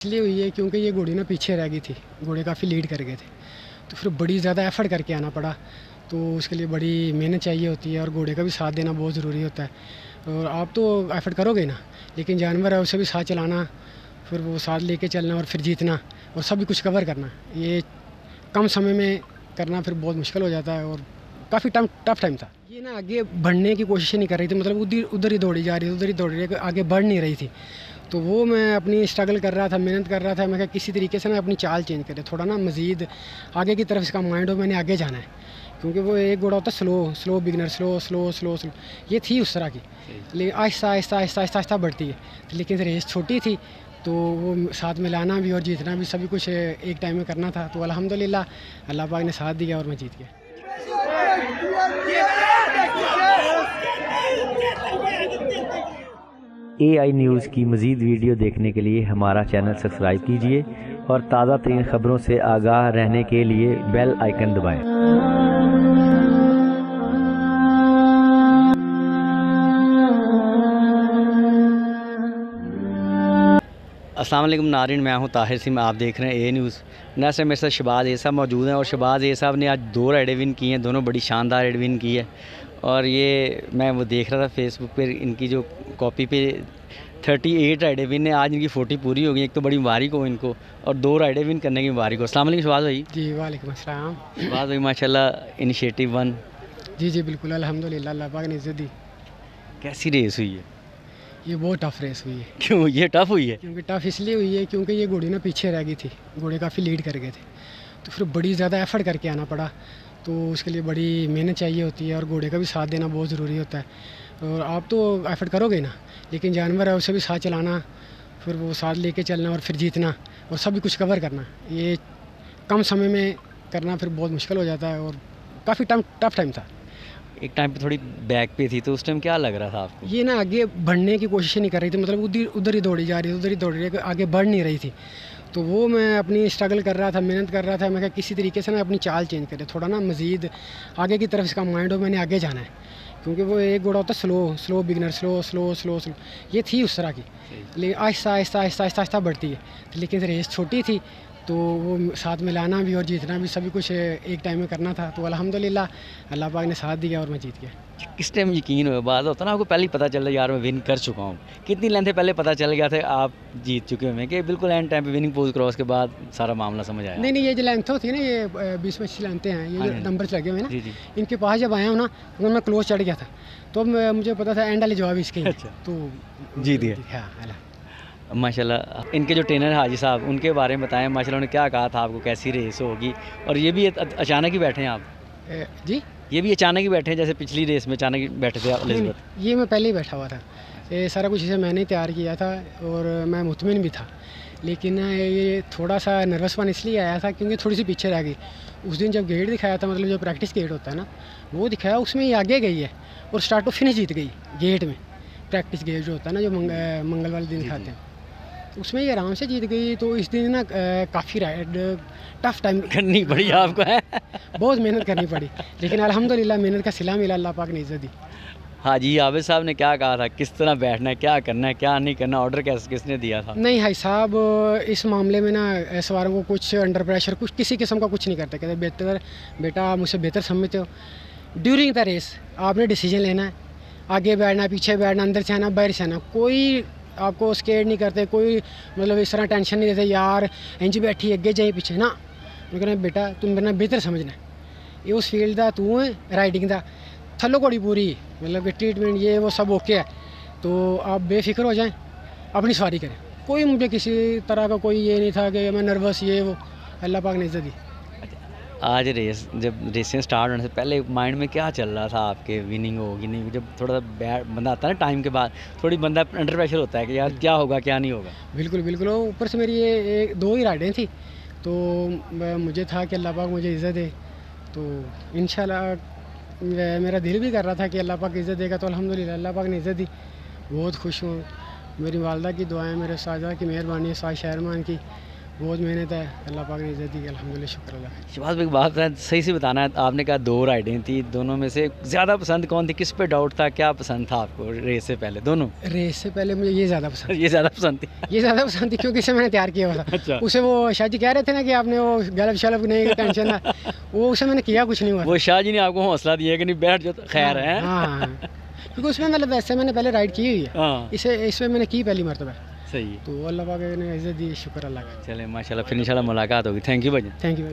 इसलिए हुई है क्योंकि ये घोड़ी ना पीछे रह गई थी, घोड़े काफ़ी लीड कर गए थे, तो फिर बड़ी ज़्यादा एफ़र्ट करके आना पड़ा। तो उसके लिए बड़ी मेहनत चाहिए होती है और घोड़े का भी साथ देना बहुत ज़रूरी होता है। और आप तो एफ़र्ट करोगे ना, लेकिन जानवर है उसे भी साथ चलाना, फिर वो साथ लेके चलना और फिर जीतना और सभी कुछ कवर करना, ये कम समय में करना फिर बहुत मुश्किल हो जाता है और काफ़ी टफ टाइम था। ये ना आगे बढ़ने की कोशिश नहीं कर रही थी, मतलब उधर ही दौड़ी जा रही थी, उधर ही दौड़ रही है, आगे बढ़ नहीं रही थी। तो वो मैं अपनी स्ट्रगल कर रहा था, मेहनत कर रहा था। मैं कहा किसी तरीके से ना अपनी चाल चेंज करे, थोड़ा ना मज़ीद आगे की तरफ इसका माइंड हो, मैंने आगे जाना है। क्योंकि वो एक घोड़ा होता है स्लो बिगनर, स्लो, ये थी उस तरह की, लेकिन आहिस्ता बढ़ती है। लेकिन रेस छोटी थी तो वो साथ में लाना भी और जीतना भी सभी कुछ एक टाइम में करना था। तो अल्हम्दुलिल्लाह अल्लाह पाक ने साथ दिया और मैं जीत गया। AI न्यूज़ की मज़ीद वीडियो देखने के लिए हमारा चैनल सब्सक्राइब कीजिए और ताज़ा तरीन ख़बरों से आगाह रहने के लिए बेल आइकन दबाएं। अस्सलाम वालेकुम नारिन, मैं हूं ताहिर सिंह, आप देख रहे हैं AI न्यूज़। न से मेरे साथ शहबाज ए साहब मौजूद हैं और शहबाज ए साहब ने आज 2 राइडें विन की हैं, दोनों बड़ी शानदार राइड विन की है। और ये मैं वो देख रहा था फेसबुक पे, इनकी जो कॉपी पे 38 राइडें विन है, आज इनकी 40 पूरी हो गई। एक तो बड़ी मुबारक हो इनको और 2 राइडें विन करने की मुबारक हो। अस्सलाम वालेकुम शहबाज भाई। जी वालेकुम अस्सलाम। शहबाज भाई माशाल्लाह इनिशिएटिव 1। जी बिल्कुल अल्हम्दुलिल्लाह अल्लाह पाक ने इज़्ज़त दी। कैसी रेस हुई है? ये बहुत टफ रेस हुई है। क्यों ये टफ हुई है? क्योंकि टफ इसलिए हुई है क्योंकि ये घोड़ी ना पीछे रह गई थी, घोड़े काफ़ी लीड कर गए थे, तो फिर बड़ी ज़्यादा एफ़र्ट करके आना पड़ा। तो उसके लिए बड़ी मेहनत चाहिए होती है और घोड़े का भी साथ देना बहुत ज़रूरी होता है। और आप तो एफ़र्ट करोगे ना, लेकिन जानवर है उसे भी साथ चलाना, फिर वो साथ लेके चलना और फिर जीतना और सभी कुछ कवर करना, ये कम समय में करना फिर बहुत मुश्किल हो जाता है और काफ़ी टफ टाइम था। एक टाइम पे थोड़ी बैक पे थी, तो उस टाइम क्या लग रहा था आपको? ये ना आगे बढ़ने की कोशिश नहीं कर रही थी, मतलब उधर ही दौड़ी जा रही थी, उधर ही दौड़ रही है, आगे बढ़ नहीं रही थी। तो वो मैं अपनी स्ट्रगल कर रहा था, मेहनत कर रहा था। मैं कहा किसी तरीके से ना अपनी चाल चेंज करे, थोड़ा ना मज़ीद आगे की तरफ इसका माइंड हो, मैंने आगे जाना है। क्योंकि वो एक घोड़ा होता है स्लो बिगनर, स्लो, ये थी उस तरह की, लेकिन आहिस्ता बढ़ती है। लेकिन रेस छोटी थी तो वो साथ में लाना भी और जीतना भी सभी कुछ एक टाइम में करना था। तो अल्हम्दुलिल्लाह अल्लाह पाक ने साथ दिया और मैं जीत गया। किस टाइम यकीन हुआ? बात होता ना आपको पहले ही पता चला यार मैं विन कर चुका हूँ, कितनी लेंथ से पहले पता चल गया था आप जीत चुके हैं कि बिल्कुल एंड टाइम पे विनिंग पोज क्रॉस के बाद सारा मामला समझ आया? नहीं, ये जो लेंथ होती है ना, ये 20-25 लेंथें हैं, ये जो नंबर लगे हुए हैं जी ना, जी। इनके पास जब आया हूँ ना, तो मैं क्लोज चढ़ गया था, तो मुझे पता था एंड वाले जवाब इसके ही हैं। अच्छा। तो जीत गए। हाँ माशाल्लाह। इनके जो ट्रेनर हाजी साहब, उनके बारे में बताएं माशाल्लाह, उन्होंने क्या कहा था आपको, कैसी रेस होगी? और ये भी अचानक ही बैठे हैं आप? जी, ये भी अचानक ही बैठे हैं जैसे पिछली रेस में अचानक ही बैठे थे एलिज़ाबेथ? ये मैं पहले ही बैठा हुआ था, ये सारा कुछ इसे मैंने ही तैयार किया था और मैं मुतमिन भी था। लेकिन ये थोड़ा सा नर्वसपन इसलिए आया था क्योंकि थोड़ी सी पीछे रह गई। उस दिन जब गेट दिखाया था, मतलब जो प्रैक्टिस गेट होता है ना, वो दिखाया, उसमें ये आगे गई है और स्टार्ट टू फिनिश जीत गई गेट में। प्रैक्टिस गेट जो होता है ना, जो मंगल वाले दिन दिखाते हैं, उसमें ये आराम से जीत गई। तो इस दिन ना काफ़ी राइड टफ टाइम करनी पड़ी आपको है? बहुत मेहनत करनी पड़ी, लेकिन अल्हम्दुलिल्लाह मेहनत का सिला मिला, अल्लाह पाक ने इज़्ज़त दी। हाजी आबिद साहब ने क्या कहा था, किस तरह बैठना है, क्या करना है, क्या नहीं करना, ऑर्डर किसने दिया था? नहीं भाई साहब, इस मामले में ना सवारों को कुछ अंडर प्रेशर कुछ किसी किस्म का कुछ नहीं करते। कहते बेटा मुझसे बेहतर समझते हो, ड्यूरिंग द रेस आपने डिसीजन लेना है, आगे बैठना, पीछे बैठना, अंदर से आना, बाहर से आना। कोई आपको स्केयर नहीं करते, कोई मतलब इस तरह टेंशन नहीं देते यार इंज बैठी अगे जाए पीछे ना। मैं कहना बेटा तुम मेरा बेहतर समझना, ये उस फील्ड का तू है, राइडिंग का थल्लो घोड़ी पूरी, मतलब कि ट्रीटमेंट ये वो सब ओके है, तो आप बेफिक्र हो जाएं, अपनी सवारी करें। कोई मुझे किसी तरह का कोई ये नहीं था कि मैं नर्वस ये वो, अल्लाह पाक ने इज़्ज़त दी। आज रेस जब रेसें स्टार्ट होने से पहले माइंड में क्या चल रहा था आपके, विनिंग होगी नहीं? जब थोड़ा सा बैड बंदा आता है ना टाइम के बाद, थोड़ी बंदा अंडर प्रेशर होता है कि यार क्या होगा क्या नहीं होगा। बिल्कुल ऊपर से मेरी ये 2 ही राइडें थी, तो मुझे था कि अल्लाह पाक मुझे इज़्ज़त दे। तो इंशाल्लाह मेरा दिल भी कर रहा था कि अल्लाह पाक इज़्ज़त देगा, तो अल्हम्दुलिल्लाह अल्लाह पाक ने इज़्ज़त दी। बहुत खुश हूँ। मेरी वालदा की दुआएं, मेरे साजा की मेहरबानी, साज शहरमान की, बहुत मेहनत है, अल्लाह पाक ने इज़्ज़त दी, अल्हम्दुलिल्लाह, शुक्र अल्लाह का। शहबाज भाई बात है, सही से बताना है, आपने कहा 2 राइडें थी, दोनों में से ज़्यादा पसंद कौन थी, किस पे डाउट था, क्या पसंद था आपको रेस से पहले? दोनों रेस से पहले मुझे ये ज़्यादा पसंद ये ज़्यादा पसंद थी। ये ज़्यादा पसंद थी क्योंकि इसे मैंने तैयार किया हुआ था। अच्छा। उसे वो शाह जी कह रहे थे ना कि आपने वो गलत शलप नहीं की टेंशन है, वो उसे मैंने किया कुछ नहीं हुआ था। वो शाह जी ने आपको हौसला दिया कि नहीं बैठ जाओ, खैर है। हाँ, हाँ, हाँ। क्योंकि उसमें मतलब वैसे मैंने पहले राइड की हुई है, हाँ इसमें मैंने की पहली मरतबा, सही है। तो अल्लाह पाक ने इज़्ज़त दी, शुक्र अल्लाह का। चले माशाल्लाह, फिर इंशाल्लाह मुलाकात होगी। थैंक यू भाई। Thank you.